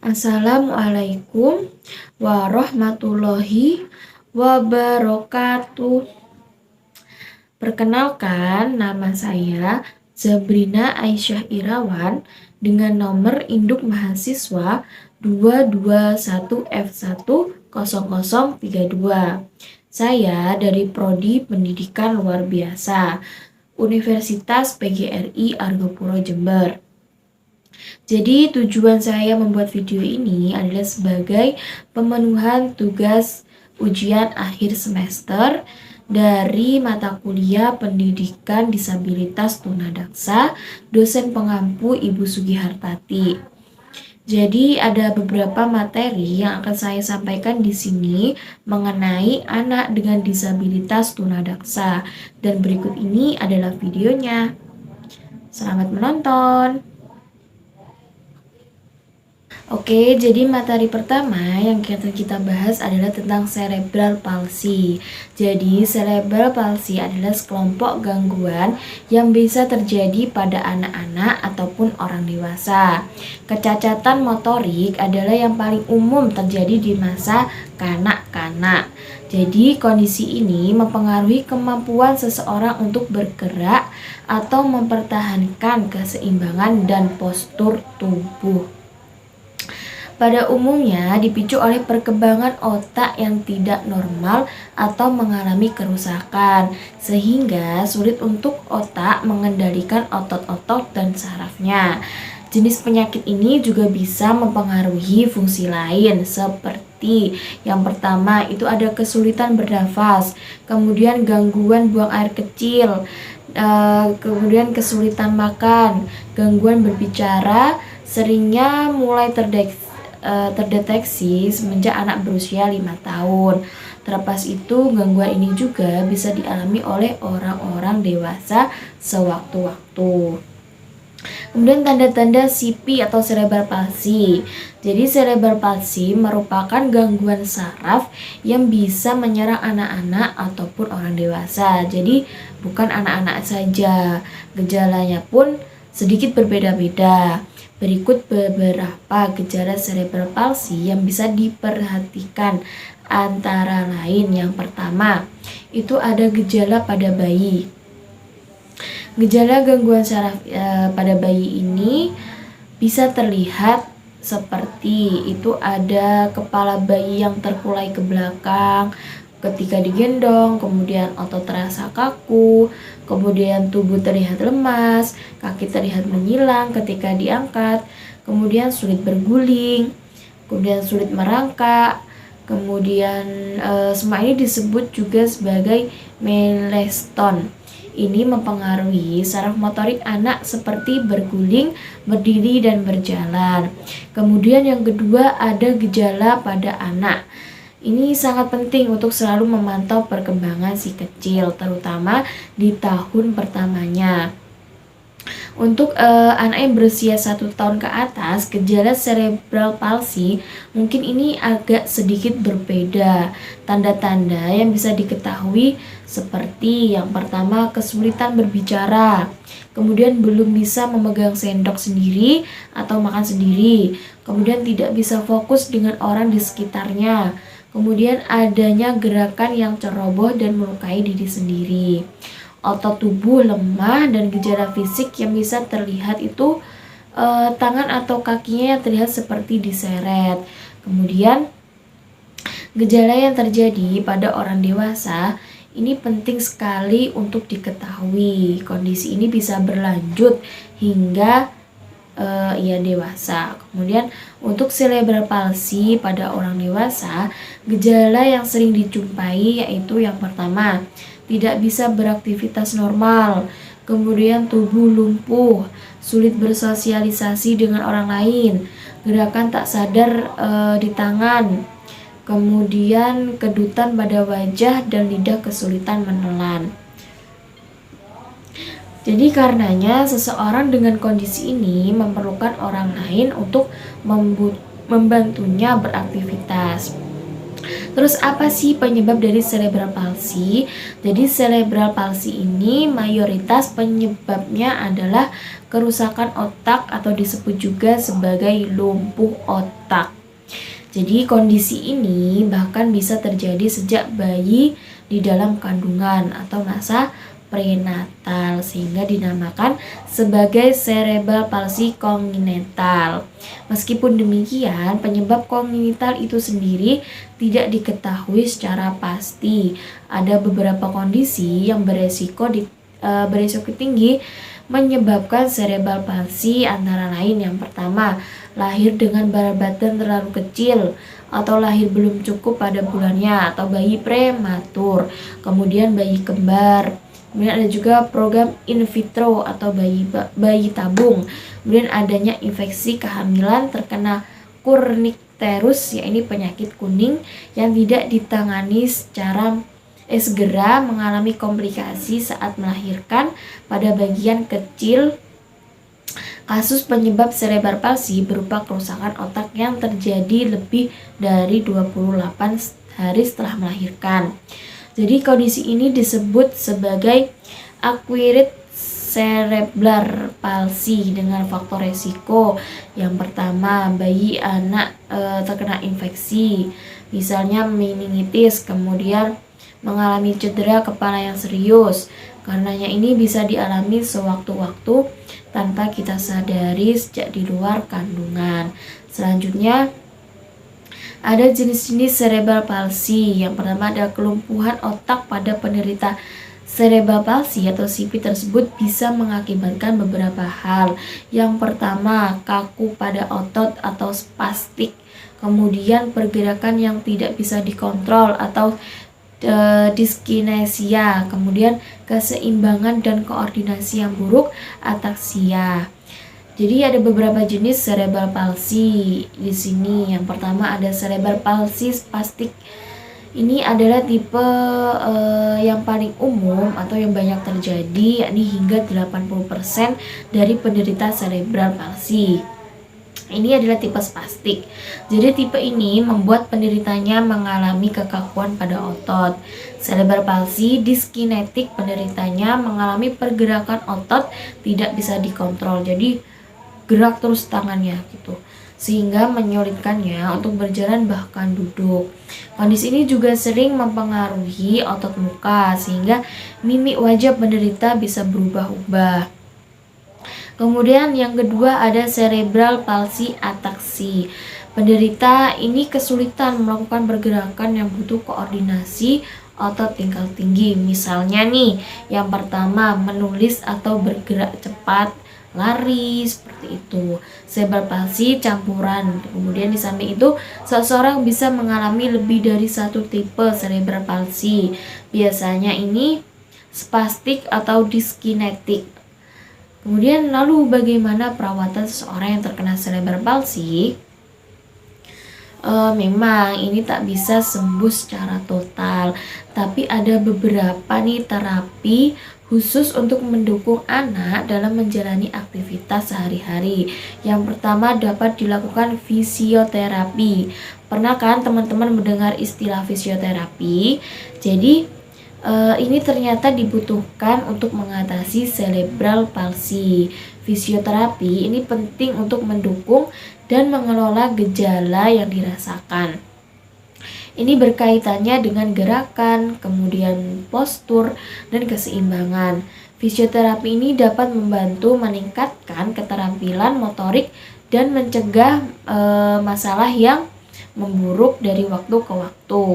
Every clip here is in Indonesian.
Assalamualaikum warahmatullahi wabarakatuh. Perkenalkan, nama saya Zabrina Aisyah Irawan dengan nomor induk mahasiswa 221F10032. Saya dari Prodi Pendidikan Luar Biasa, Universitas PGRI Argopuro Jember. Jadi tujuan saya membuat video ini adalah sebagai pemenuhan tugas ujian akhir semester dari mata kuliah Pendidikan Disabilitas Tunadaksa, dosen pengampu Ibu Sugihartati. Jadi ada beberapa materi yang akan saya sampaikan di sini mengenai anak dengan disabilitas tunadaksa, dan berikut ini adalah videonya. Selamat menonton. Oke, jadi materi pertama yang kita bahas adalah tentang cerebral palsy. Jadi, cerebral palsy adalah sekelompok gangguan yang bisa terjadi pada anak-anak ataupun orang dewasa. Kecacatan motorik adalah yang paling umum terjadi di masa kanak-kanak. Jadi, kondisi ini mempengaruhi kemampuan seseorang untuk bergerak atau mempertahankan keseimbangan dan postur tubuh. Pada umumnya dipicu oleh perkembangan otak yang tidak normal atau mengalami kerusakan, sehingga sulit untuk otak mengendalikan otot-otot dan sarafnya. Jenis penyakit ini juga bisa mempengaruhi fungsi lain, seperti yang pertama itu ada kesulitan bernafas, kemudian gangguan buang air kecil, kemudian kesulitan makan, gangguan berbicara seringnya mulai terdeteksi semenjak anak berusia 5 tahun. Terlepas itu, gangguan ini juga bisa dialami oleh orang-orang dewasa sewaktu-waktu. Kemudian tanda-tanda CP atau cerebral palsy. Jadi cerebral palsy merupakan gangguan saraf yang bisa menyerang anak-anak ataupun orang dewasa. Jadi bukan anak-anak saja. Gejalanya pun sedikit berbeda-beda. Berikut beberapa gejala cerebral palsy yang bisa diperhatikan, antara lain yang pertama itu ada gejala pada bayi. Gejala gangguan saraf pada bayi ini bisa terlihat seperti itu ada kepala bayi yang terkulai ke belakang ketika digendong, kemudian otot terasa kaku, kemudian tubuh terlihat lemas, kaki terlihat menyilang ketika diangkat, kemudian sulit berguling, kemudian sulit merangkak, kemudian semua ini disebut juga sebagai milestone. Ini mempengaruhi saraf motorik anak seperti berguling, berdiri, dan berjalan. Kemudian yang kedua ada gejala pada anak. Ini sangat penting untuk selalu memantau perkembangan si kecil, terutama di tahun pertamanya. Untuk anak yang berusia 1 tahun ke atas, gejala cerebral palsy mungkin ini agak sedikit berbeda. Tanda-tanda yang bisa diketahui seperti yang pertama kesulitan berbicara, kemudian belum bisa memegang sendok sendiri atau makan sendiri, kemudian tidak bisa fokus dengan orang di sekitarnya, kemudian adanya gerakan yang ceroboh dan melukai diri sendiri. Otot tubuh lemah dan gejala fisik yang bisa terlihat itu tangan atau kakinya yang terlihat seperti diseret. Kemudian gejala yang terjadi pada orang dewasa ini penting sekali untuk diketahui. Kondisi ini bisa berlanjut hingga ia dewasa. Kemudian untuk cerebral palsy pada orang dewasa, gejala yang sering dijumpai yaitu yang pertama, tidak bisa beraktivitas normal, kemudian tubuh lumpuh, sulit bersosialisasi dengan orang lain, gerakan tak sadar di tangan, kemudian kedutan pada wajah dan lidah kesulitan menelan. Jadi karenanya seseorang dengan kondisi ini memerlukan orang lain untuk membantunya beraktivitas. Terus apa sih penyebab dari cerebral palsy? Jadi cerebral palsy ini mayoritas penyebabnya adalah kerusakan otak atau disebut juga sebagai lumpuh otak. Jadi kondisi ini bahkan bisa terjadi sejak bayi di dalam kandungan atau masa prenatal, sehingga dinamakan sebagai cerebral palsy kongenital. Meskipun demikian, penyebab kongenital itu sendiri tidak diketahui secara pasti. Ada beberapa kondisi yang beresiko tinggi menyebabkan cerebral palsy, antara lain yang pertama, lahir dengan berat badan terlalu kecil atau lahir belum cukup pada bulannya atau bayi prematur, kemudian bayi kembar, kemudian ada juga program in vitro atau bayi tabung, kemudian adanya infeksi kehamilan terkena Kernicterus, ya ini penyakit kuning yang tidak ditangani secara segera mengalami komplikasi saat melahirkan pada bagian kecil. Kasus penyebab cerebral palsy berupa kerusakan otak yang terjadi lebih dari 28 hari setelah melahirkan. Jadi kondisi ini disebut sebagai acquired cerebral palsy dengan faktor resiko. Yang pertama, bayi anak terkena infeksi, misalnya meningitis, kemudian mengalami cedera kepala yang serius. Karenanya ini bisa dialami sewaktu-waktu tanpa kita sadari sejak di luar kandungan. Selanjutnya ada jenis-jenis cerebral palsy. Yang pertama ada kelumpuhan otak pada penderita cerebral palsy atau CP tersebut bisa mengakibatkan beberapa hal. Yang pertama, kaku pada otot atau spastik. Kemudian pergerakan yang tidak bisa dikontrol atau dyskinesia, kemudian keseimbangan dan koordinasi yang buruk, ataksia. Jadi ada beberapa jenis cerebral palsy di sini. Yang pertama ada cerebral palsy spastik. Ini adalah tipe yang paling umum atau yang banyak terjadi, yakni hingga 80% dari penderita cerebral palsy. Ini adalah tipe spastik. Jadi tipe ini membuat penderitanya mengalami kekakuan pada otot. Cerebral palsy dyskinetik, penderitanya mengalami pergerakan otot tidak bisa dikontrol. Jadi gerak terus tangannya gitu, sehingga menyulitkannya untuk berjalan bahkan duduk. Kondisi ini juga sering mempengaruhi otot muka sehingga mimik wajah penderita bisa berubah-ubah. Kemudian yang kedua ada cerebral palsy ataksi. Penderita ini kesulitan melakukan pergerakan yang butuh koordinasi otot tingkat tinggi. Misalnya nih, yang pertama menulis atau bergerak cepat, lari, seperti itu. Cerebral palsy campuran. Kemudian di samping itu, seseorang bisa mengalami lebih dari satu tipe cerebral palsy. Biasanya ini spastik atau dyskinetik. Kemudian lalu bagaimana perawatan seseorang yang terkena cerebral palsy? Memang ini tak bisa sembuh secara total, tapi ada beberapa nih terapi khusus untuk mendukung anak dalam menjalani aktivitas sehari-hari. Yang pertama dapat dilakukan fisioterapi. Pernah kan teman-teman mendengar istilah fisioterapi? Jadi ini ternyata dibutuhkan untuk mengatasi cerebral palsy. Fisioterapi ini penting untuk mendukung dan mengelola gejala yang dirasakan. Ini berkaitannya dengan gerakan, kemudian postur, dan keseimbangan. Fisioterapi ini dapat membantu meningkatkan keterampilan motorik dan mencegah masalah yang memburuk dari waktu ke waktu.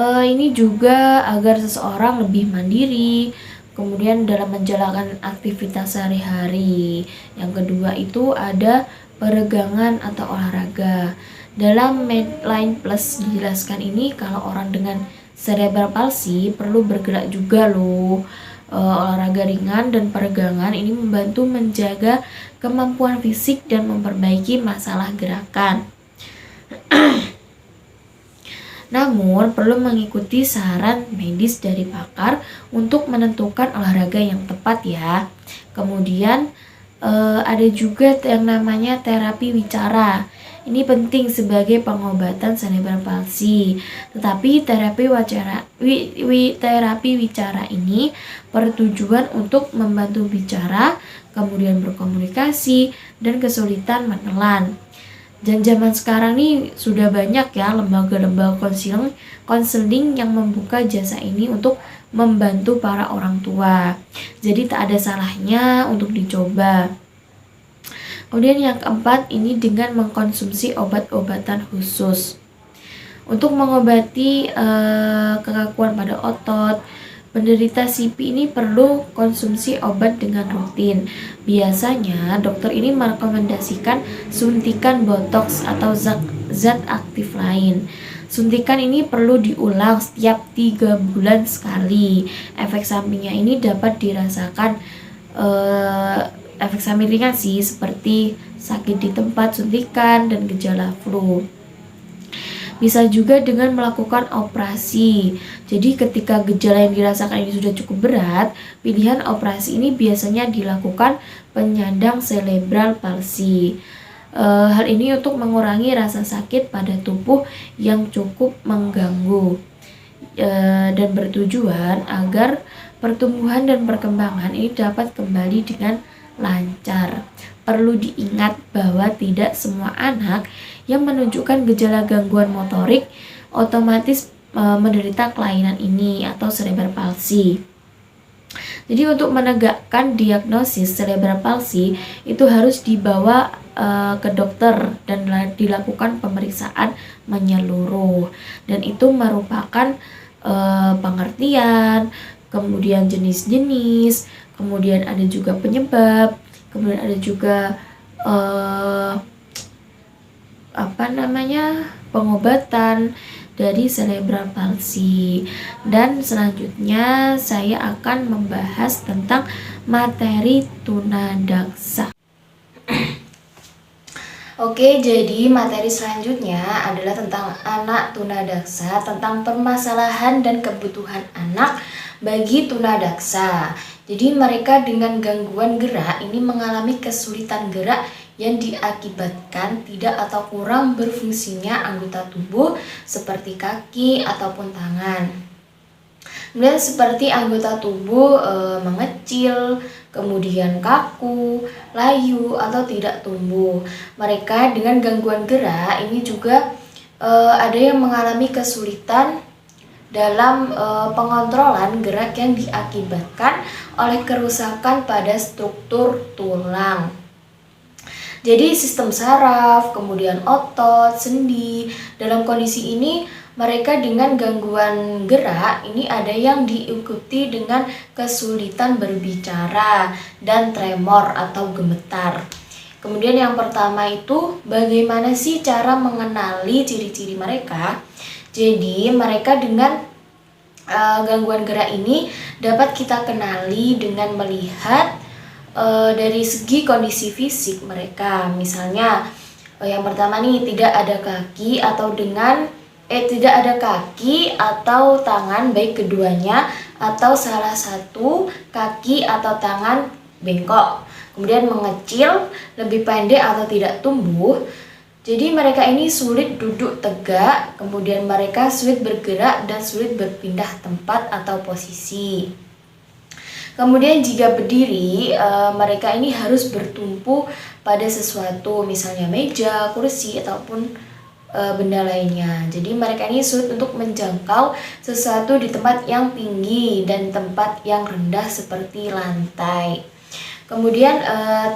Ini juga agar seseorang lebih mandiri, kemudian dalam menjalankan aktivitas sehari-hari. Yang kedua itu ada peregangan atau olahraga. Dalam Medline Plus dijelaskan ini kalau orang dengan cerebral palsy perlu bergerak juga loh. Olahraga ringan dan peregangan ini membantu menjaga kemampuan fisik dan memperbaiki masalah gerakan. Namun, perlu mengikuti saran medis dari pakar untuk menentukan olahraga yang tepat ya. Kemudian, ada juga yang namanya terapi wicara. ini penting sebagai pengobatan cerebral palsy. Tetapi terapi wicara ini bertujuan untuk membantu bicara, kemudian berkomunikasi, dan kesulitan menelan. Dan zaman sekarang nih sudah banyak ya lembaga-lembaga konseling yang membuka jasa ini untuk membantu para orang tua. Jadi tak ada salahnya untuk dicoba. Kemudian yang keempat ini dengan mengkonsumsi obat-obatan khusus. Untuk mengobati kekakuan pada otot, penderita CP ini perlu konsumsi obat dengan rutin. Biasanya dokter ini merekomendasikan suntikan botox atau zat aktif lain. Suntikan ini perlu diulang setiap 3 bulan sekali. Efek sampingnya ini dapat dirasakan efek samping ringan sih, seperti sakit di tempat suntikan dan gejala flu. Bisa juga dengan melakukan operasi. Jadi ketika gejala yang dirasakan ini sudah cukup berat, pilihan operasi ini biasanya dilakukan penyandang cerebral palsy. Hal ini untuk mengurangi rasa sakit pada tubuh yang cukup mengganggu, dan bertujuan agar pertumbuhan dan perkembangan ini dapat kembali dengan lancar. Perlu diingat bahwa tidak semua anak yang menunjukkan gejala gangguan motorik otomatis menderita kelainan ini atau cerebral palsy. Jadi untuk menegakkan diagnosis cerebral palsy itu harus dibawa ke dokter dan dilakukan pemeriksaan menyeluruh, dan itu merupakan pengertian, kemudian jenis-jenis, kemudian ada juga penyebab, kemudian ada juga pengobatan dari cerebral palsy. Dan selanjutnya saya akan membahas tentang materi tunadaksa. Oke, jadi materi selanjutnya adalah tentang anak tunadaksa, tentang permasalahan dan kebutuhan anak bagi tunadaksa. Jadi mereka dengan gangguan gerak ini mengalami kesulitan gerak yang diakibatkan tidak atau kurang berfungsinya anggota tubuh seperti kaki ataupun tangan. Kemudian seperti anggota tubuh mengecil, kemudian kaku, layu, atau tidak tumbuh. Mereka dengan gangguan gerak ini juga ada yang mengalami kesulitan dalam pengontrolan gerak yang diakibatkan oleh kerusakan pada struktur tulang. Jadi sistem saraf, kemudian otot, sendi. Dalam kondisi ini mereka dengan gangguan gerak ini ada yang diikuti dengan kesulitan berbicara dan tremor atau gemetar. Kemudian yang pertama itu bagaimana sih cara mengenali ciri-ciri mereka? Jadi mereka dengan gangguan gerak ini dapat kita kenali dengan melihat dari segi kondisi fisik mereka. Misalnya yang pertama nih tidak ada kaki atau tangan baik keduanya atau salah satu kaki atau tangan bengkok. Kemudian mengecil, lebih pendek atau tidak tumbuh. Jadi mereka ini sulit duduk tegak, kemudian mereka sulit bergerak dan sulit berpindah tempat atau posisi. Kemudian jika berdiri, mereka ini harus bertumpu pada sesuatu, misalnya meja, kursi, ataupun benda lainnya. Jadi mereka ini sulit untuk menjangkau sesuatu di tempat yang tinggi dan tempat yang rendah seperti lantai. Kemudian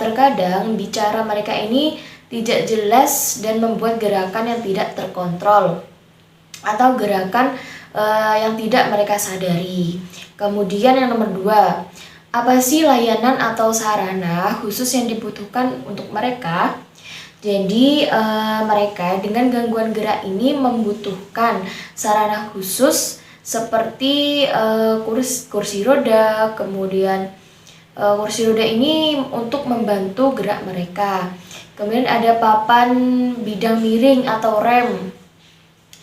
terkadang bicara mereka ini tidak jelas dan membuat gerakan yang tidak terkontrol atau gerakan yang tidak mereka sadari. Kemudian yang nomor 2, apa sih layanan atau sarana khusus yang dibutuhkan untuk mereka? Jadi mereka dengan gangguan gerak ini membutuhkan sarana khusus seperti kursi roda. Kemudian kursi roda ini untuk membantu gerak mereka. Kemudian ada papan bidang miring atau rem.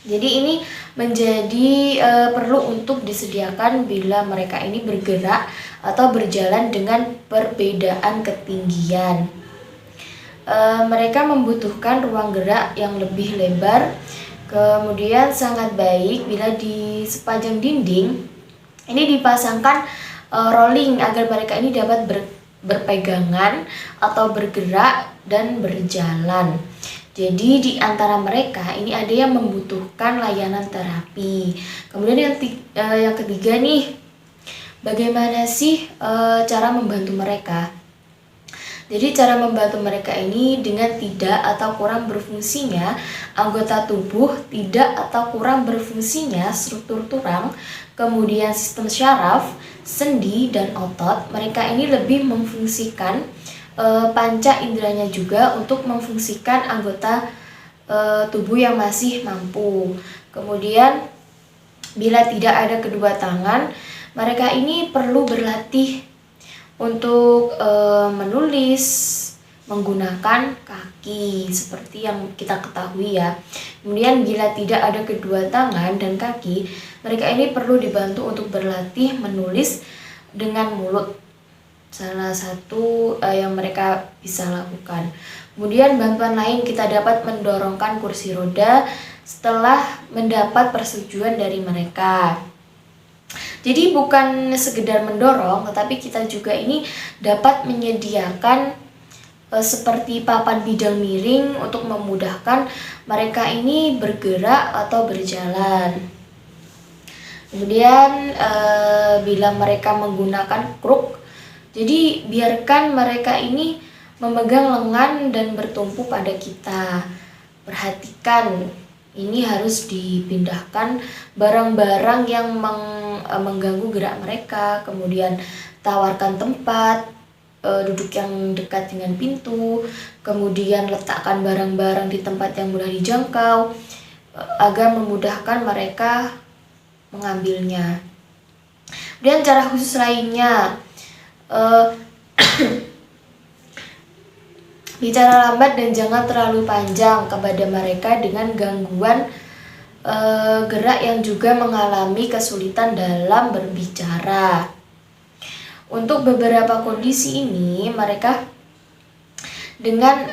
Jadi ini menjadi perlu untuk disediakan bila mereka ini bergerak atau berjalan dengan perbedaan ketinggian. Mereka membutuhkan ruang gerak yang lebih lebar. Kemudian sangat baik bila di sepanjang dinding ini dipasangkan rolling agar mereka ini dapat berpegangan atau bergerak dan berjalan. Jadi di antara mereka ini ada yang membutuhkan layanan terapi. Kemudian yang ketiga nih, bagaimana sih cara membantu mereka? Jadi cara membantu mereka ini dengan tidak atau kurang berfungsinya anggota tubuh, tidak atau kurang berfungsinya struktur tulang, kemudian sistem syaraf, sendi, dan otot. Mereka ini lebih memfungsikan panca inderanya juga untuk memfungsikan anggota tubuh yang masih mampu. Kemudian bila tidak ada kedua tangan, mereka ini perlu berlatih untuk menulis menggunakan kaki seperti yang kita ketahui ya. Kemudian bila tidak ada kedua tangan dan kaki, mereka ini perlu dibantu untuk berlatih menulis dengan mulut. Salah satu yang mereka bisa lakukan. Kemudian bantuan lain kita dapat mendorongkan kursi roda setelah mendapat persetujuan dari mereka. Jadi bukan sekedar mendorong, tetapi kita juga ini dapat menyediakan seperti papan bidang miring untuk memudahkan mereka ini bergerak atau berjalan. Kemudian bila mereka menggunakan kruk, jadi biarkan mereka ini memegang lengan dan bertumpu pada kita. Perhatikan, ini harus dipindahkan barang-barang yang mengganggu gerak mereka. Kemudian tawarkan tempat duduk yang dekat dengan pintu. Kemudian letakkan barang-barang di tempat yang mudah dijangkau agar memudahkan mereka mengambilnya. Kemudian cara khusus lainnya, bicara lambat dan jangan terlalu panjang kepada mereka dengan gangguan gerak yang juga mengalami kesulitan dalam berbicara. Untuk beberapa kondisi ini, mereka dengan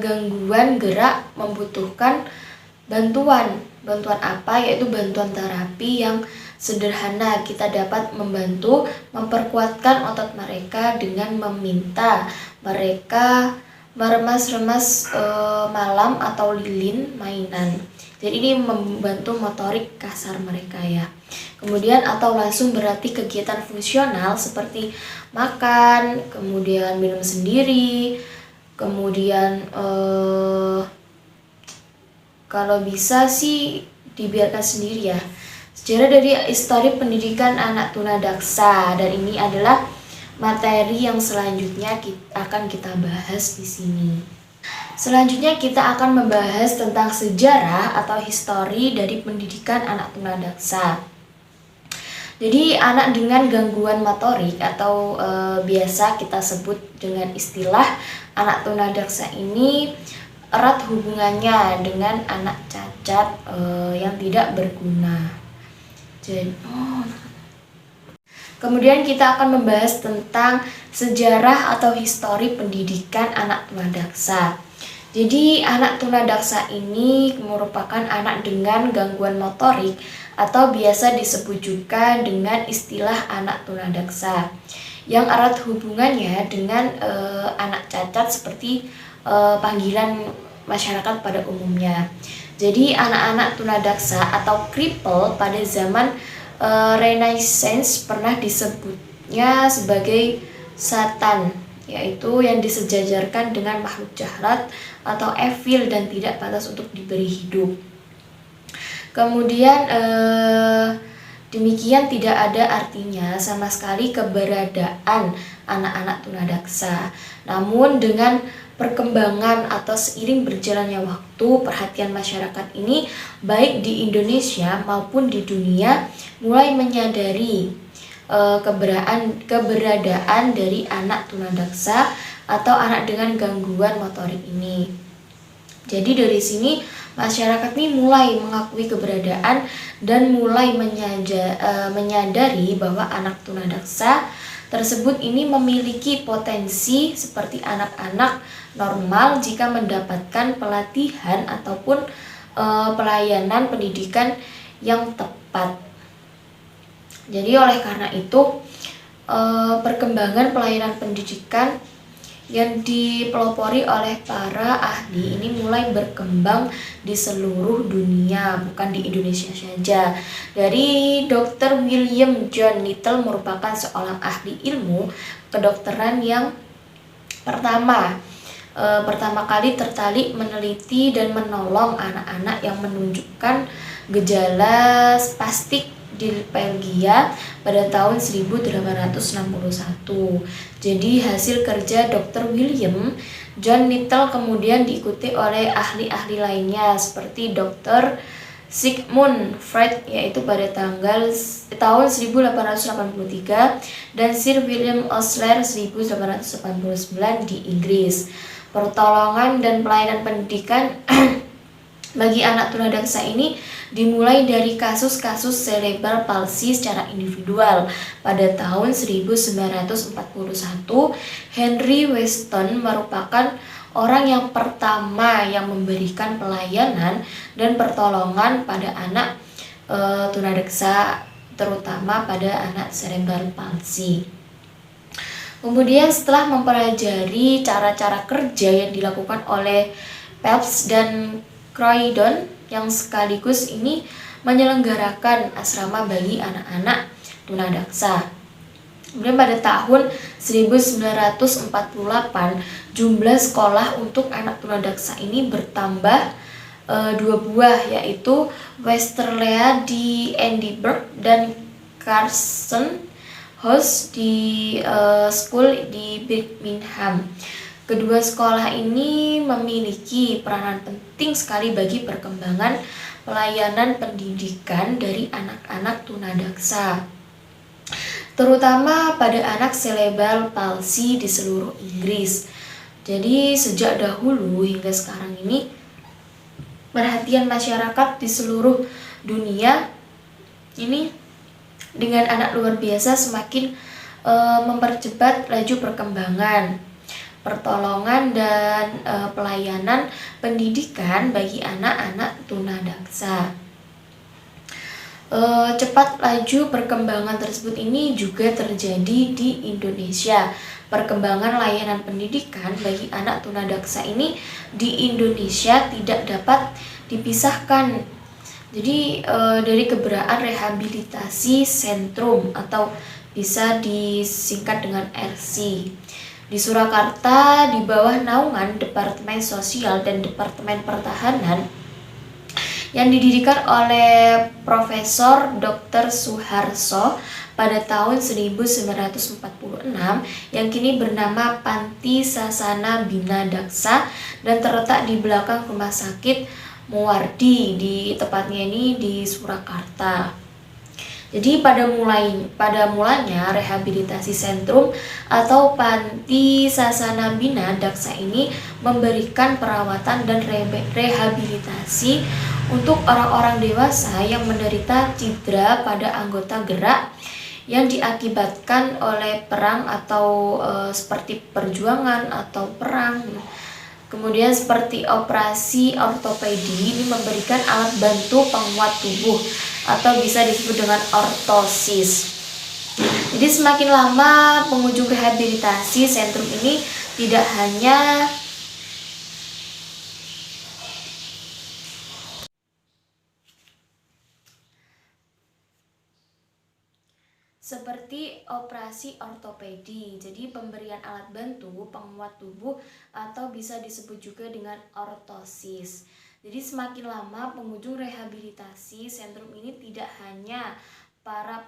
gangguan gerak membutuhkan bantuan. Bantuan apa? Yaitu bantuan terapi yang sederhana. Kita dapat membantu memperkuatkan otot mereka dengan meminta mereka meremas-remas malam atau lilin mainan. Jadi ini membantu motorik kasar mereka ya. Kemudian atau langsung berlatih kegiatan fungsional seperti makan, kemudian minum sendiri, kemudian kalau bisa sih dibiarkan sendiri ya. Sejarah dari histori pendidikan anak tunadaksa, dan ini adalah materi yang selanjutnya akan kita bahas di sini. Selanjutnya kita akan membahas tentang sejarah atau histori dari pendidikan anak tunadaksa. Jadi anak dengan gangguan motorik atau biasa kita sebut dengan istilah anak tunadaksa ini erat hubungannya dengan anak cacat yang tidak berguna. Kemudian kita akan membahas tentang sejarah atau histori pendidikan anak tunadaksa. Jadi anak tunadaksa ini merupakan anak dengan gangguan motorik atau biasa disebut juga dengan istilah anak tunadaksa yang erat hubungannya dengan anak cacat seperti panggilan masyarakat pada umumnya. Jadi anak-anak tunadaksa atau cripple pada zaman Renaissance pernah disebutnya sebagai satan, yaitu yang disejajarkan dengan makhluk jahat atau evil dan tidak pantas untuk diberi hidup. Kemudian demikian tidak ada artinya sama sekali keberadaan anak-anak tunadaksa. Namun dengan perkembangan atau seiring berjalannya waktu, perhatian masyarakat ini baik di Indonesia maupun di dunia mulai menyadari keberadaan dari anak tunadaksa atau anak dengan gangguan motorik ini. Jadi dari sini masyarakat ini mulai mengakui keberadaan dan mulai menyadari bahwa anak tunadaksa tersebut ini memiliki potensi seperti anak-anak normal jika mendapatkan pelatihan ataupun pelayanan pendidikan yang tepat. Jadi oleh karena itu perkembangan pelayanan pendidikan yang dipelopori oleh para ahli ini mulai berkembang di seluruh dunia, bukan di Indonesia saja. Dari Dr. William John Little merupakan seorang ahli ilmu kedokteran yang pertama kali tertarik meneliti dan menolong anak-anak yang menunjukkan gejala spastik diplegia pada tahun 1861. Jadi hasil kerja Dr. William John Little kemudian diikuti oleh ahli-ahli lainnya seperti Dr. Sigmund Freud yaitu pada tahun 1883 dan Sir William Osler 1889 di Inggris. Pertolongan dan pelayanan pendidikan bagi anak tunadaksa ini dimulai dari kasus-kasus cerebral palsy secara individual. Pada tahun 1941, Henry Weston merupakan orang yang pertama yang memberikan pelayanan dan pertolongan pada anak tunadaksa, terutama pada anak cerebral palsy. Kemudian setelah mempelajari cara-cara kerja yang dilakukan oleh Phelps dan Croydon yang sekaligus ini menyelenggarakan asrama bagi anak-anak tunadaksa. Kemudian pada tahun 1948 jumlah sekolah untuk anak tunadaksa ini bertambah 2 buah, yaitu Westerlea di Edinburgh dan Carson House di School di Birmingham. Kedua sekolah ini memiliki peranan penting sekali bagi perkembangan pelayanan pendidikan dari anak-anak tunadaksa, terutama pada anak cerebral palsy di seluruh Inggris. Jadi sejak dahulu hingga sekarang ini perhatian masyarakat di seluruh dunia ini dengan anak luar biasa semakin mempercepat laju perkembangan pertolongan dan pelayanan pendidikan bagi anak-anak tunadaksa. Cepat laju perkembangan tersebut ini juga terjadi di Indonesia. Perkembangan layanan pendidikan bagi anak tunadaksa ini di Indonesia tidak dapat dipisahkan. Jadi dari keberadaan rehabilitasi sentrum atau bisa disingkat dengan RC di Surakarta di bawah naungan Departemen Sosial dan Departemen Pertahanan yang didirikan oleh Profesor Dr. Suharso pada tahun 1946 yang kini bernama Panti Sasana Bina Daksa dan terletak di belakang Rumah Sakit Muwardi, di tepatnya ini di Surakarta. Jadi pada mulanya rehabilitasi sentrum atau Panti Sasana Bina Daksa ini memberikan perawatan dan rehabilitasi untuk orang-orang dewasa yang menderita cedera pada anggota gerak yang diakibatkan oleh perang atau seperti perjuangan atau perang. Kemudian seperti operasi ortopedi ini memberikan alat bantu penguat tubuh atau bisa disebut dengan ortosis. Jadi semakin lama pengunjung rehabilitasi sentrum ini tidak hanya seperti operasi ortopedi, jadi pemberian alat bantu penguat tubuh atau bisa disebut juga dengan ortosis. Jadi semakin lama pengunjung rehabilitasi sentrum ini tidak hanya para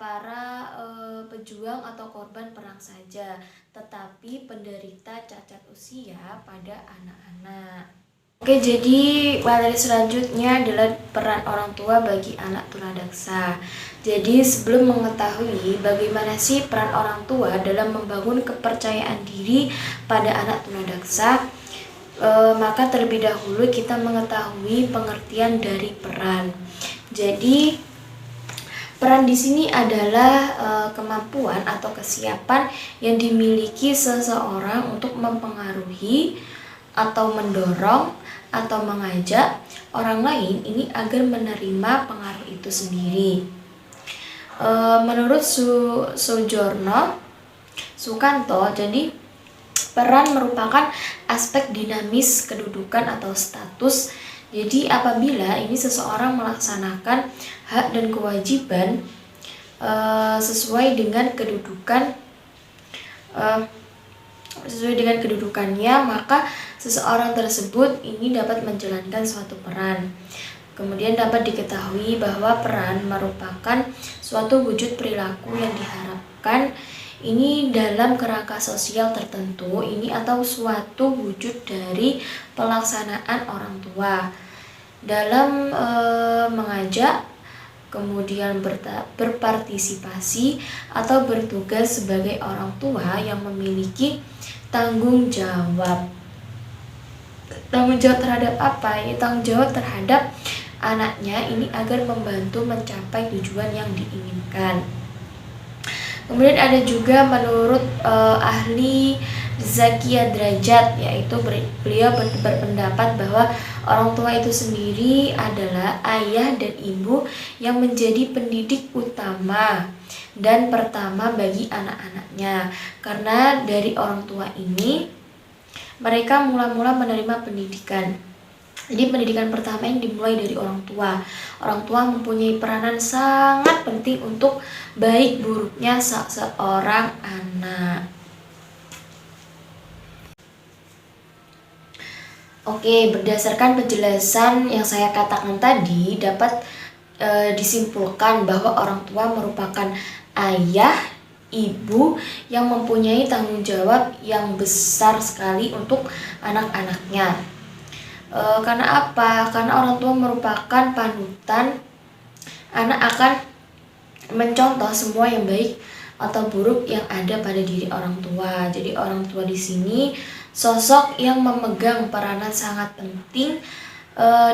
pejuang atau korban perang saja, tetapi penderita cacat usia pada anak-anak. Oke, jadi materi selanjutnya adalah peran orang tua bagi anak tunadaksa. Jadi sebelum mengetahui bagaimana sih peran orang tua dalam membangun kepercayaan diri pada anak tunadaksa, maka terlebih dahulu kita mengetahui pengertian dari peran. Jadi Peran di sini adalah kemampuan atau kesiapan yang dimiliki seseorang untuk mempengaruhi atau mendorong atau mengajak orang lain ini agar menerima pengaruh itu sendiri. Menurut Soejourno Sukanto, jadi peran merupakan aspek dinamis kedudukan atau status. Jadi apabila ini seseorang melaksanakan hak dan kewajiban sesuai dengan kedudukannya, maka seseorang tersebut ini dapat menjalankan suatu peran. Kemudian dapat diketahui bahwa peran merupakan suatu wujud perilaku yang diharapkan ini dalam kerangka sosial tertentu ini atau suatu wujud dari pelaksanaan orang tua dalam mengajak, kemudian berpartisipasi atau bertugas sebagai orang tua yang memiliki tanggung jawab. Tanggung jawab terhadap apa? Ini tanggung jawab terhadap anaknya ini agar membantu mencapai tujuan yang diinginkan. Kemudian ada juga menurut ahli Zakia Drajat, yaitu beliau berpendapat bahwa orang tua itu sendiri adalah ayah dan ibu yang menjadi pendidik utama dan pertama bagi anak-anaknya. Karena dari orang tua ini mereka mula-mula menerima pendidikan. Jadi pendidikan pertama yang dimulai dari orang tua. Orang tua mempunyai peranan sangat penting untuk baik buruknya seorang anak. Oke, berdasarkan penjelasan yang saya katakan tadi dapat disimpulkan bahwa orang tua merupakan ayah, ibu yang mempunyai tanggung jawab yang besar sekali untuk anak-anaknya. Karena apa? Karena orang tua merupakan panutan. Anak akan mencontoh semua yang baik atau buruk yang ada pada diri orang tua. Jadi orang tua di sini sosok yang memegang peranan sangat penting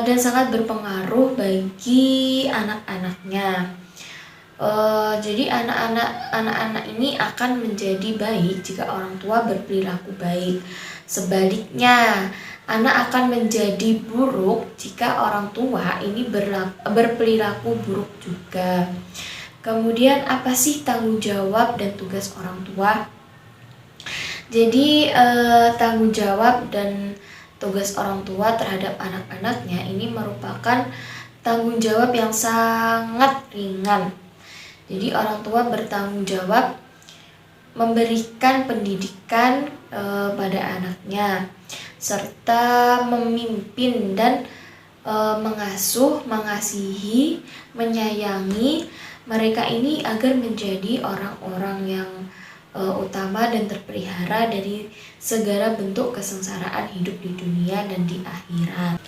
dan sangat berpengaruh bagi anak-anaknya. Jadi anak-anak ini akan menjadi baik jika orang tua berperilaku baik. Sebaliknya, anak akan menjadi buruk jika orang tua ini berperilaku buruk juga. Kemudian apa sih tanggung jawab dan tugas orang tua? Jadi tanggung jawab dan tugas orang tua terhadap anak-anaknya ini merupakan tanggung jawab yang sangat ringan. Jadi orang tua bertanggung jawab memberikan pendidikan pada anaknya, serta memimpin dan mengasuh, mengasihi, menyayangi mereka ini agar menjadi orang-orang yang utama dan terpelihara dari segala bentuk kesengsaraan hidup di dunia dan di akhirat.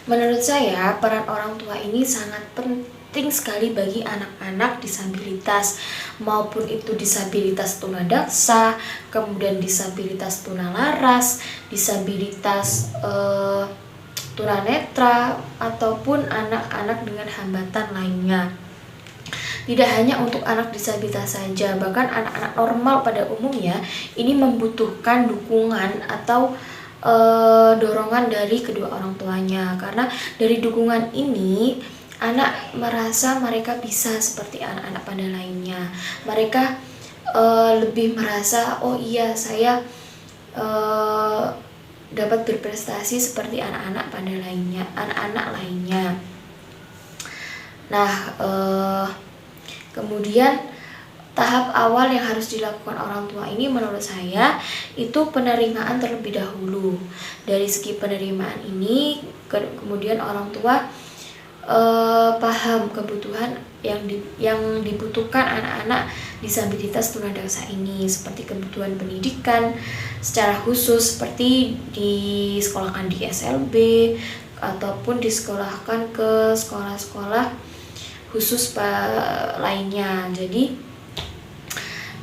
Menurut saya, peran orang tua ini sangat penting sekali bagi anak-anak disabilitas, maupun itu disabilitas tunadaksa, kemudian disabilitas tunalaras, disabilitas tunanetra, ataupun anak-anak dengan hambatan lainnya. Tidak hanya untuk anak disabilitas saja, bahkan anak-anak normal pada umumnya ini membutuhkan dukungan atau dorongan dari kedua orang tuanya. Karena dari dukungan ini anak merasa mereka bisa seperti anak-anak pada lainnya. Mereka lebih merasa, oh iya saya dapat berprestasi seperti anak-anak pada lainnya, anak-anak lainnya. Nah, kemudian tahap awal yang harus dilakukan orang tua ini menurut saya itu penerimaan terlebih dahulu. Dari segi penerimaan ini kemudian orang tua paham kebutuhan yang dibutuhkan anak-anak disabilitas tunadaksa ini, seperti kebutuhan pendidikan secara khusus seperti disekolahkan di SLB ataupun disekolahkan ke sekolah-sekolah khusus lainnya. Jadi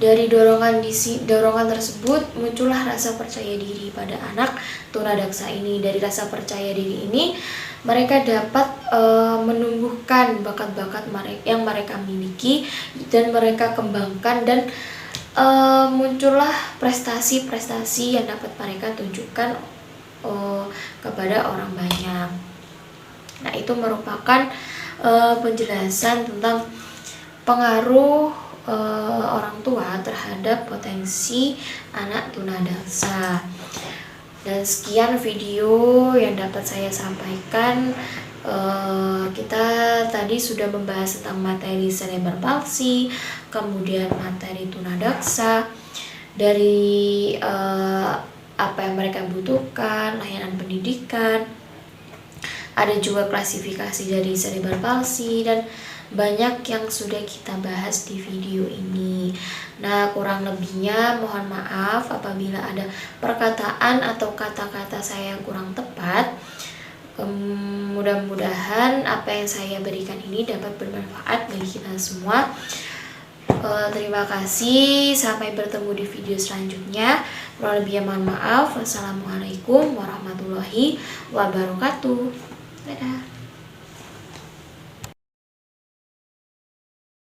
Dari dorongan tersebut muncullah rasa percaya diri pada anak tunadaksa ini. Dari rasa percaya diri ini mereka dapat menumbuhkan bakat-bakat yang mereka miliki dan mereka kembangkan, dan muncullah prestasi-prestasi yang dapat mereka tunjukkan kepada orang banyak. Nah, itu merupakan penjelasan tentang pengaruh orang tua terhadap potensi anak tunadaksa. Dan sekian video yang dapat saya sampaikan. Kita tadi sudah membahas tentang materi cerebral palsy, kemudian materi tunadaksa, dari apa yang mereka butuhkan, layanan pendidikan, ada juga klasifikasi dari cerebral palsy, dan banyak yang sudah kita bahas di video ini. Nah, kurang lebihnya mohon maaf apabila ada perkataan atau kata-kata saya yang kurang tepat. Mudah-mudahan apa yang saya berikan ini dapat bermanfaat bagi kita semua. Terima kasih, sampai bertemu di video selanjutnya. Kurang lebihnya mohon maaf. Wassalamualaikum warahmatullahi wabarakatuh. Dadah.